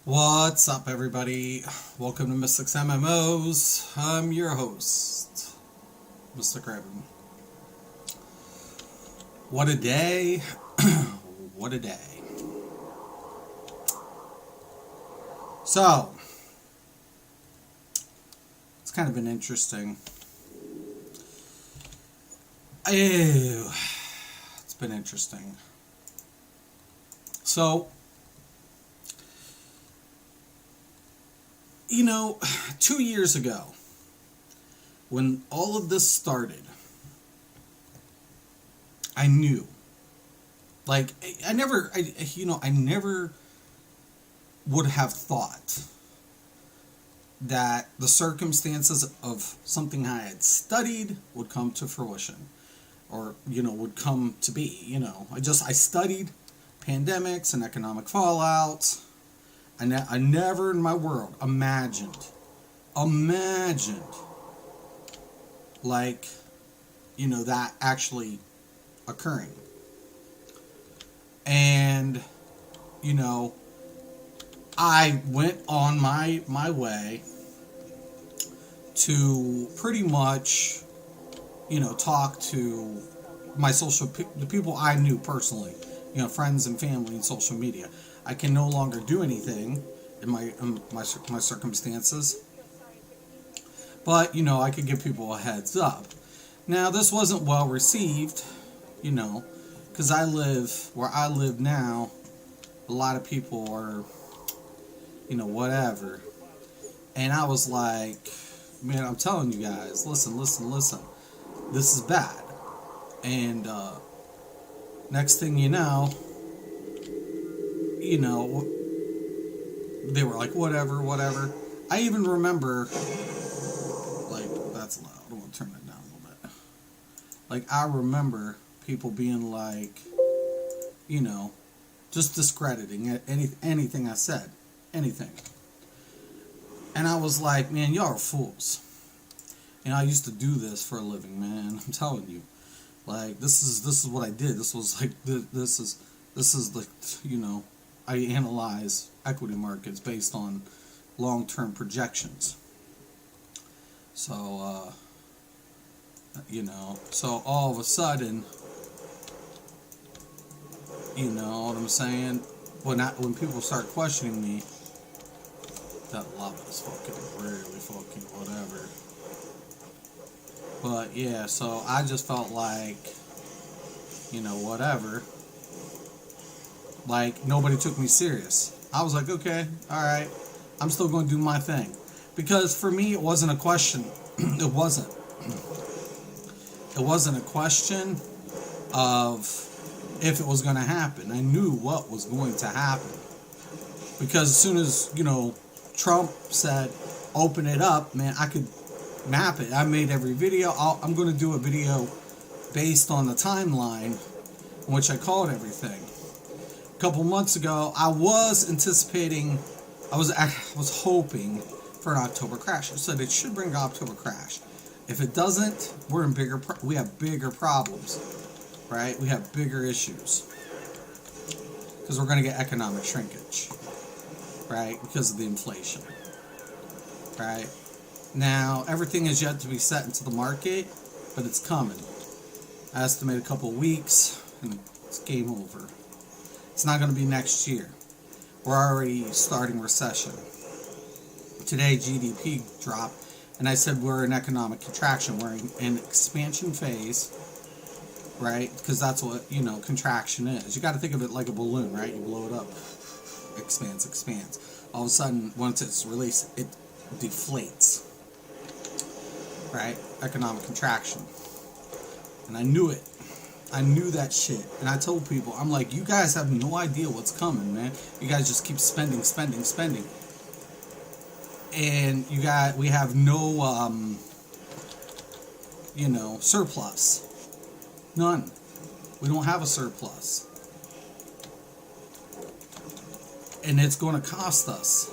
What's up, everybody? Welcome to Mystics MMOs. I'm your host, Mystic Raven. What a day! What a day! So, it's kind of been interesting. It's been interesting. So, 2 years ago, when all of this started, I knew. Like, I never would have thought that the circumstances of something I had studied would come to fruition, or, would come to be. I studied pandemics and economic fallout. I never in my world imagined, like, that actually occurring. And, I went on my way to pretty much, talk to the people I knew personally, friends and family and social media. I can no longer do anything in my circumstances, but I could give people a heads up. Now, this wasn't well received, because I live where I live now. A lot of people are, whatever, and I was like, man, I'm telling you guys, listen, this is bad. And next thing you know, they were like, whatever. I even remember, like, that's loud. I'm going to turn it down a little bit. Like, I remember people being like, just discrediting anything I said. Anything. And I was like, man, y'all are fools. And I used to do this for a living, man. I'm telling you. Like, this is what I did. This was like, this is like, I analyze equity markets based on long-term projections. So, so all of a sudden, you know what I'm saying? When people start questioning me, that love is fucking really fucking whatever. But yeah, so I just felt like, whatever. Like, nobody took me serious. I was like, okay, alright, I'm still going to do my thing. Because for me, it wasn't a question. It wasn't. It wasn't a question of if it was going to happen. I knew what was going to happen. Because as soon as, Trump said, open it up, man, I could map it. I made every video. I'm going to do a video based on the timeline in which I called everything. A couple months ago, I was anticipating, I was hoping for an October crash. I said it should bring an October crash. If it doesn't, we have bigger problems, right? We have bigger issues because we're going to get economic shrinkage, right? Because of the inflation, right? Now, everything is yet to be set into the market, but it's coming. I estimate a couple of weeks, and it's game over. It's not going to be next year. We're already starting recession. Today, GDP dropped, and I said we're in economic contraction. We're in an expansion phase, right? Because that's what, contraction is. You got to think of it like a balloon, right? You blow it up, expands. All of a sudden, once it's released, it deflates, right? Economic contraction. And I knew it. I knew that shit. And I told people, I'm like, you guys have no idea what's coming, man. You guys just keep spending. And we have no, surplus. None. We don't have a surplus. And it's going to cost us,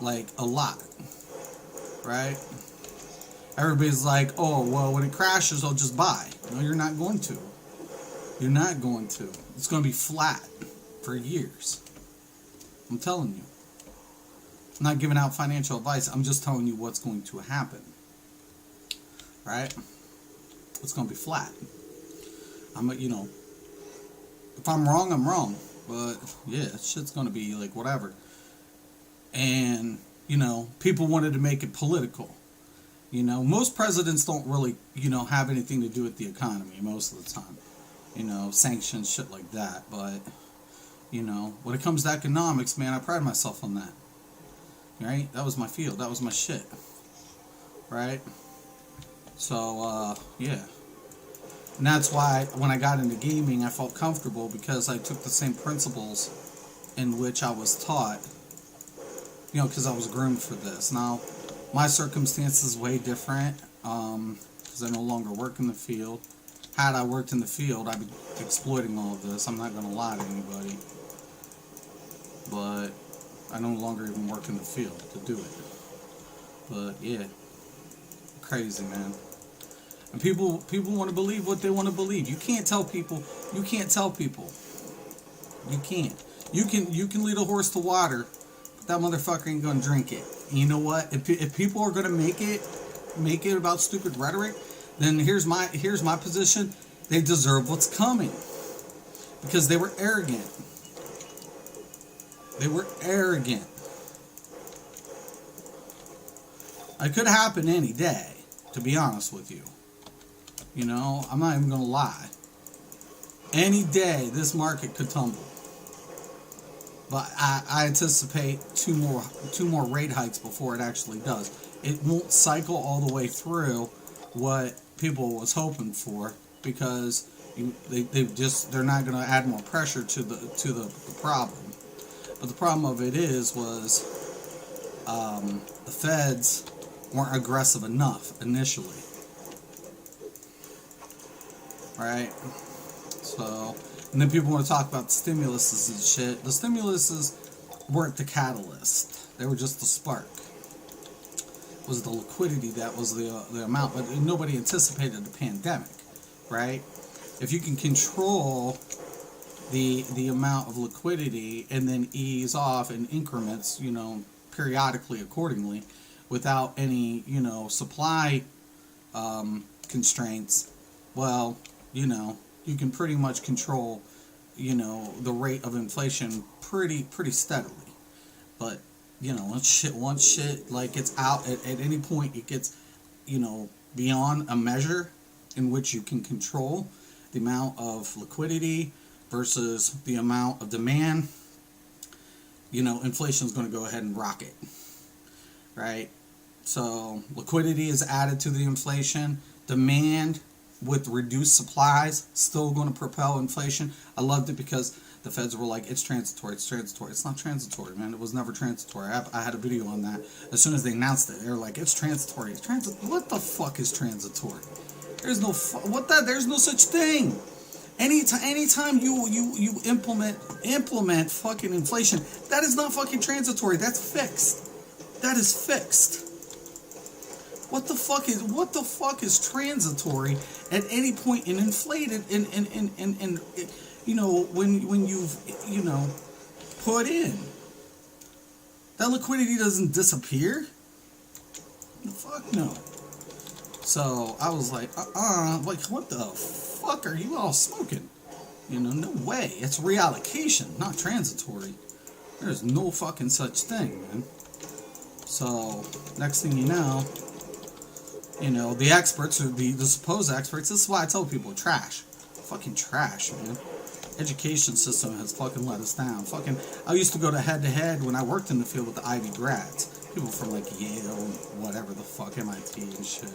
like, a lot. Right? Everybody's like, oh, well, when it crashes, I'll just buy. No, you're not going to. You're not going to. It's going to be flat for years. I'm telling you. I'm not giving out financial advice. I'm just telling you what's going to happen. Right? It's going to be flat. If I'm wrong, I'm wrong. But yeah, shit's going to be like whatever. And, people wanted to make it political. Most presidents don't really, have anything to do with the economy most of the time. Sanctions, shit like that. But, when it comes to economics, man, I pride myself on that. Right? That was my field. That was my shit. Right? So, yeah. And that's why when I got into gaming, I felt comfortable because I took the same principles in which I was taught. Because I was groomed for this. Now, my circumstances way different because I no longer work in the field. Had I worked in the field, I'd be exploiting all of this. I'm not going to lie to anybody. But I no longer even work in the field to do it. But yeah, crazy, man. And people want to believe what they want to believe. You can't tell people. You can't. You can lead a horse to water. That motherfucker ain't gonna drink it. And you know what? If people are gonna make it about stupid rhetoric, then here's my position. They deserve what's coming because they were arrogant. It could happen any day, to be honest with you. I'm not even gonna lie. Any day, this market could tumble. But I anticipate two more rate hikes before it actually does. It won't cycle all the way through what people was hoping for because they're not going to add more pressure to the problem. But the problem of it was the feds weren't aggressive enough initially, right? So. And then people want to talk about the stimuluses and shit. The stimuluses weren't the catalyst. They were just the spark. It was the liquidity that was the amount. But nobody anticipated the pandemic, right? If you can control the amount of liquidity and then ease off in increments, periodically accordingly, without any, supply constraints, well, you can pretty much control, the rate of inflation pretty steadily. But, once shit like it's out at any point, it gets, beyond a measure in which you can control the amount of liquidity versus the amount of demand, inflation is going to go ahead and rocket, right? So liquidity is added to the inflation. Demand with reduced supplies still going to propel inflation. I loved it because the feds were like, it's transitory. It's not transitory, man. It was never transitory. I had a video on that. As soon as they announced it, they were like, it's transitory. What the fuck is transitory? There's no there's no such thing. Anytime you implement fucking inflation, that is not fucking transitory. That's fixed. That is fixed. What the fuck is transitory at any point in inflated and when you've put in that liquidity doesn't disappear? The fuck no. So I was like, like what the fuck are you all smoking? No way. It's reallocation, not transitory. There's no fucking such thing, man. So next thing you know, the experts, or the supposed experts, this is why I tell people, trash. Fucking trash, man. Education system has fucking let us down. I used to go to head-to-head when I worked in the field with the Ivy grads. People from like Yale and whatever the fuck, MIT and shit,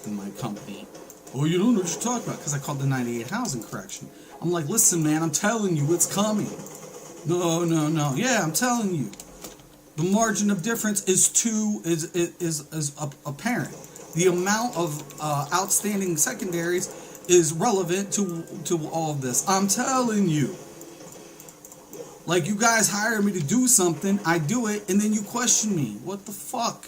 in my company. Oh, you don't know what you're talking about, because I called the 98 housing correction. I'm like, listen, man, I'm telling you, it's coming. No. Yeah, I'm telling you. The margin of difference is apparent. The amount of outstanding secondaries is relevant to all of this. I'm telling you. Like, you guys hire me to do something, I do it, and then you question me. What the fuck?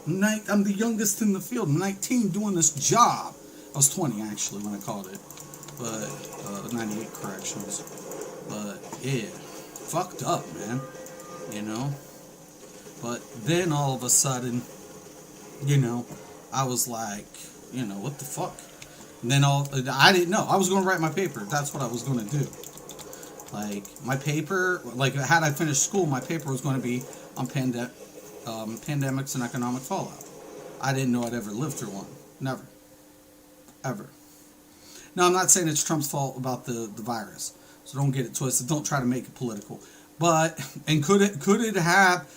I'm the youngest in the field. I'm 19 doing this job. I was 20, actually, when I called it. But, 98 corrections. But, yeah. Fucked up, man. But then all of a sudden, you know, I was like, you know, what the fuck? And then I didn't know. I was going to write my paper. That's what I was going to do. Like, my paper, like, had I finished school, my paper was going to be on pandemics and economic fallout. I didn't know I'd ever live through one. Never. Ever. Now, I'm not saying it's Trump's fault about the virus. So don't get it twisted. Don't try to make it political. But, and could have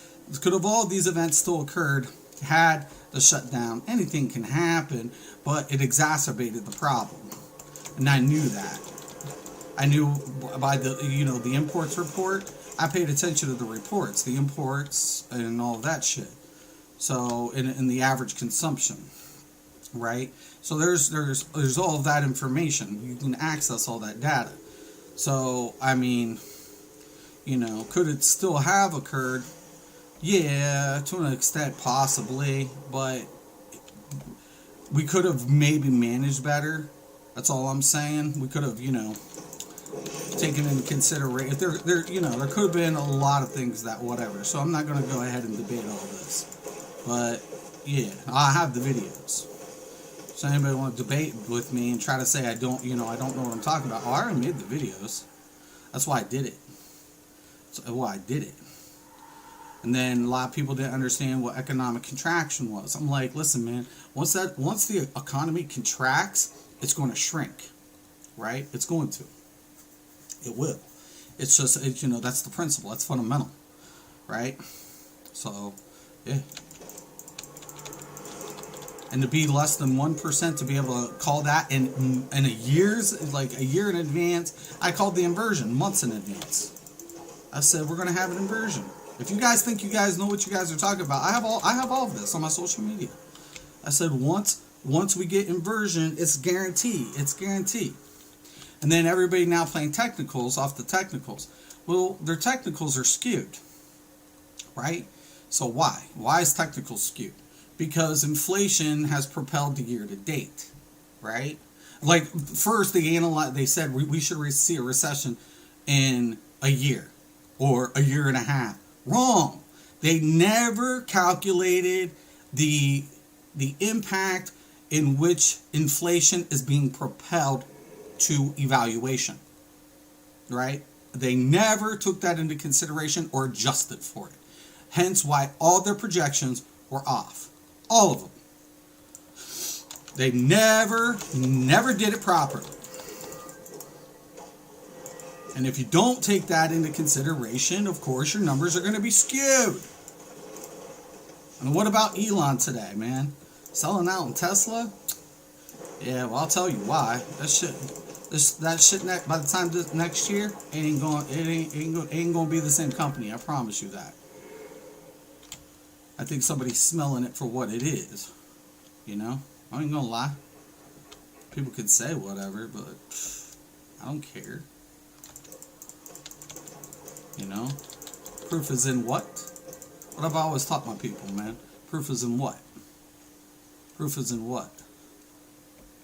all these events still occurred had the shutdown? Anything can happen, but it exacerbated the problem. And I knew that. I knew by the imports report. I paid attention to the reports, the imports and all that shit. So in the average consumption, right? So there's all of that information. You can access all that data. So I mean, you know, could it still have occurred? Yeah, to an extent, possibly, but we could have maybe managed better. That's all I'm saying. We could have, you know, taken into consideration. There could have been a lot of things that whatever. So I'm not going to go ahead and debate all this. But yeah, I have the videos. So anybody want to debate with me and try to say I don't know what I'm talking about? Oh, I already made the videos. That's why I did it. That's why I did it. And then a lot of people didn't understand what economic contraction was. I'm like, listen, man, once the economy contracts, it's going to shrink, right? It's going to. It will. It's just, that's the principle. That's fundamental, right? So, yeah. And to be less than 1%, to be able to call that in a year's, like a year in advance, I called the inversion months in advance. I said, we're going to have an inversion. If you guys think you guys know what you guys are talking about, I have all of this on my social media. I said, once we get inversion, it's guaranteed. It's guaranteed. And then everybody now playing technicals off the technicals. Well, their technicals are skewed, right? So why? Why is technicals skewed? Because inflation has propelled the year to date, right? Like first they said we should see a recession in a year or a year and a half. Wrong. They never calculated the impact in which inflation is being propelled to evaluation, right? They never took that into consideration or adjusted for it. Hence why all their projections were off. All of them. They never did it properly. And if you don't take that into consideration, of course, your numbers are going to be skewed. And what about Elon today, man? Selling out in Tesla? Yeah, well, I'll tell you why. That shit by the time this next year, it ain't going to be the same company. I promise you that. I think somebody's smelling it for what it is. You know? I ain't gonna lie. People could say whatever, but I don't care. You know? Proof is in what? What have I always taught my people, man? Proof is in what? Proof is in what?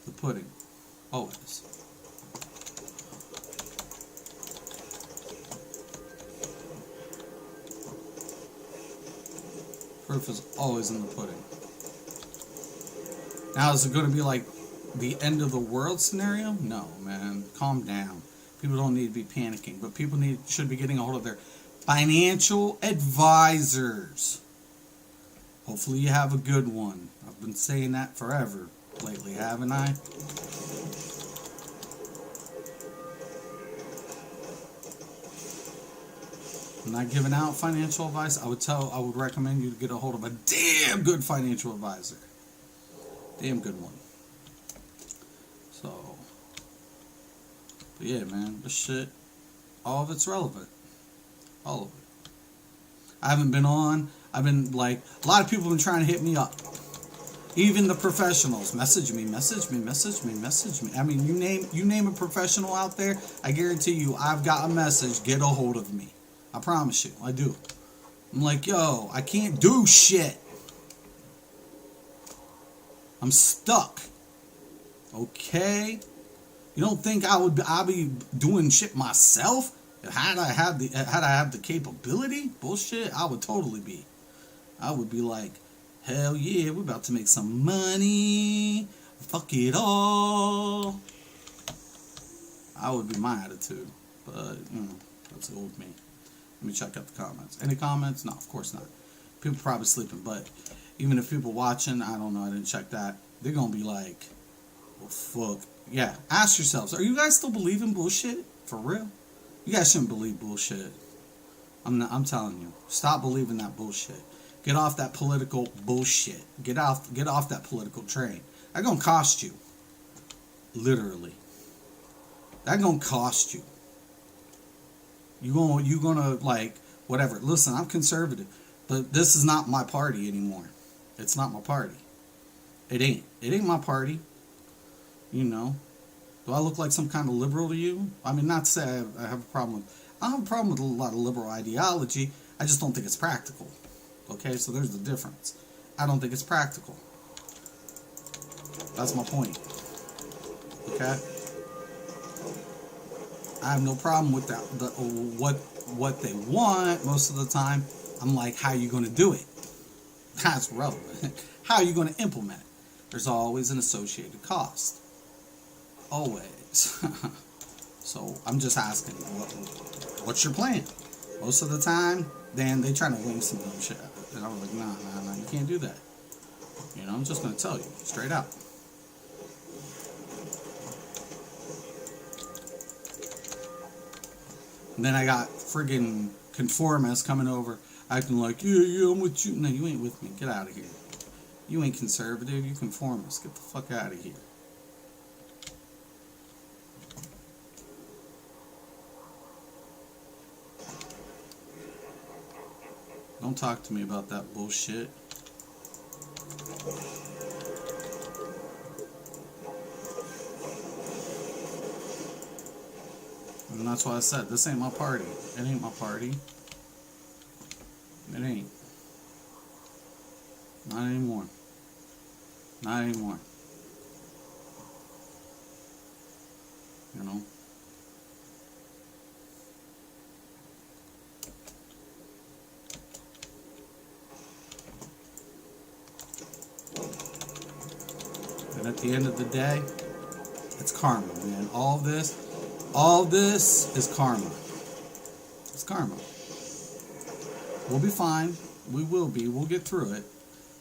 The pudding. Always. Proof is always in the pudding. Now, is it going to be like the end of the world scenario? No, man. Calm down. People don't need to be panicking, but people should be getting a hold of their financial advisors. Hopefully you have a good one. I've been saying that forever lately, haven't I? I'm not giving out financial advice. I would recommend you to get a hold of a damn good financial advisor. Damn good one. So, but yeah, man, this shit, all of it's relevant. All of it. I haven't been on. I've been like, a lot of people have been trying to hit me up. Even the professionals, message me. I mean, you name a professional out there, I guarantee you, I've got a message. Get a hold of me. I promise you, I do. I'm like, yo, I can't do shit. I'm stuck. Okay? You don't think I'll be doing shit myself? Had I have the capability? Bullshit, I would totally be. I would be like, hell yeah, we're about to make some money. Fuck it all. I would be my attitude. But, that's old me. Let me check out the comments. Any comments? No, of course not. People probably sleeping, but even if people watching, I don't know, I didn't check that. They're going to be like, well, fuck. Yeah, ask yourselves, are you guys still believing bullshit? For real? You guys shouldn't believe bullshit. I'm telling you. Stop believing that bullshit. Get off that political bullshit. Get off that political train. That's gonna cost you. Literally. That's gonna cost you. You gonna like whatever. Listen, I'm conservative, but this is not my party anymore. It's not my party. It ain't. It ain't my party. You know. Do I look like some kind of liberal to you? I mean, not to say I have a problem with... I don't have a problem with a lot of liberal ideology. I just don't think it's practical. Okay, so there's the difference. I don't think it's practical. That's my point. Okay? I have no problem with that. What they want most of the time. I'm like, how are you going to do it? That's relevant. How are you going to implement it? There's always an associated cost. Always. So I'm just asking, what's your plan? Most of the time, then they try to wing some dumb shit. And I'm like, nah, you can't do that. You know, I'm just going to tell you, straight out. And then I got friggin' conformists coming over, acting like, yeah, I'm with you. No, you ain't with me. Get out of here. You ain't conservative, you conformist. Get the fuck out of here. Don't talk to me about that bullshit. And that's why I said, this ain't my party. It ain't my party. It ain't. Not anymore. Not anymore. You know? And at the end of the day, it's karma, man. All this is karma. It's karma. We'll be fine. We will be. We'll get through it.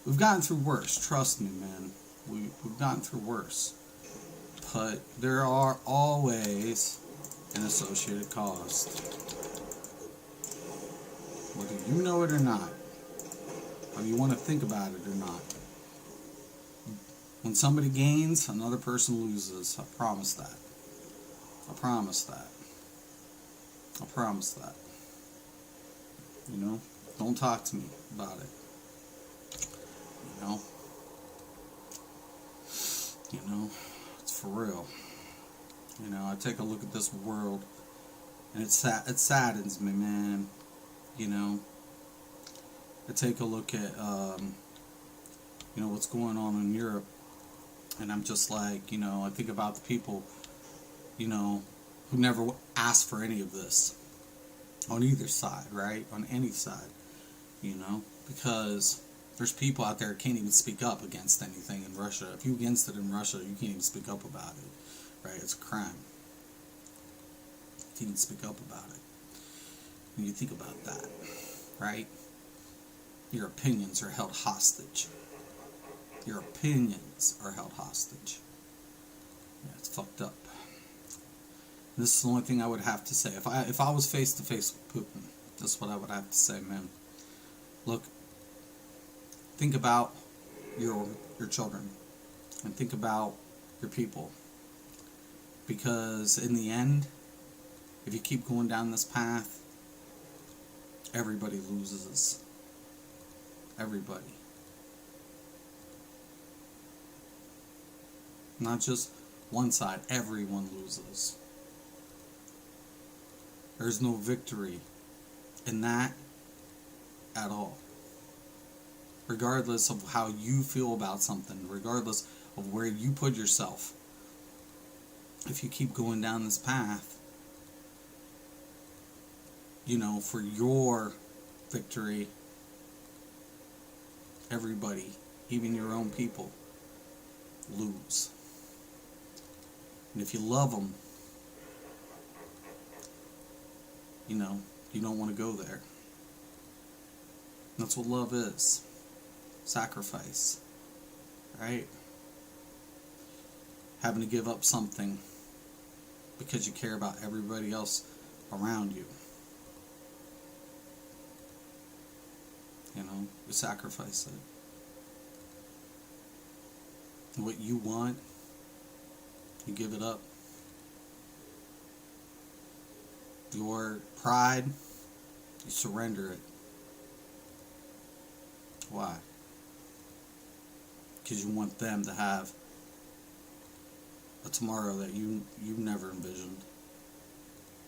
We've gotten through worse. Trust me, man. We've gotten through worse. But there are always an associated cost. Whether you know it or not, or you want to think about it or not. When somebody gains, another person loses. I promise that. I promise that. I promise that. You know? Don't talk to me about it. You know? You know? It's for real. You know, I take a look at this world, and it saddens me, man. You know? I take a look at, you know, what's going on in Europe, and I'm just like, you know, I think about the people, you know, who never asked for any of this. On either side, right? On any side. You know? Because there's people out there who can't even speak up against anything in Russia. If you're against it in Russia, you can't even speak up about it. Right? It's a crime. You can't even speak up about it. When you think about that, right? Your opinions are held hostage. Your opinions are held hostage. Yeah, it's fucked up. This is the only thing I would have to say. If I was face to face with Putin, this is what I would have to say, man. Look, think about your children, and think about your people. Because in the end, if you keep going down this path, everybody loses. Everybody. Not just one side, everyone loses. There's no victory in that at all. Regardless of how you feel about something, regardless of where you put yourself, if you keep going down this path, you know, for your victory, everybody, even your own people, lose. And if you love them, you know, you don't want to go there. That's what love is. Sacrifice. Right? Having to give up something because you care about everybody else around you. You know, you sacrifice it. And what you want, you give it up. Your pride, you surrender it. Why? Because you want them to have a tomorrow that you never envisioned,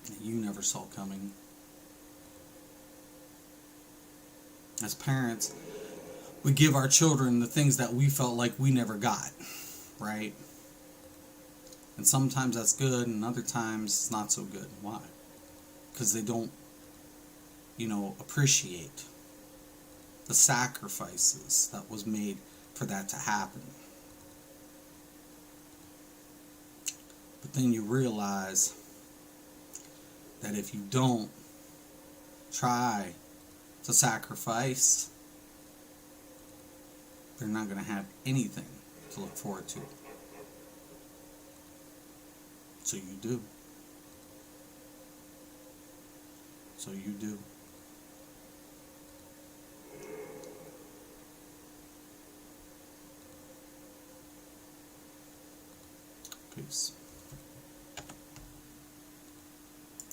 that you never saw coming. As parents, we give our children the things that we felt like we never got, right? And sometimes that's good, and other times it's not so good. Why? Because they don't, appreciate the sacrifices that was made for that to happen. But then you realize that if you don't try to sacrifice, they're not going to have anything to look forward to. So you do. So you do. Peace.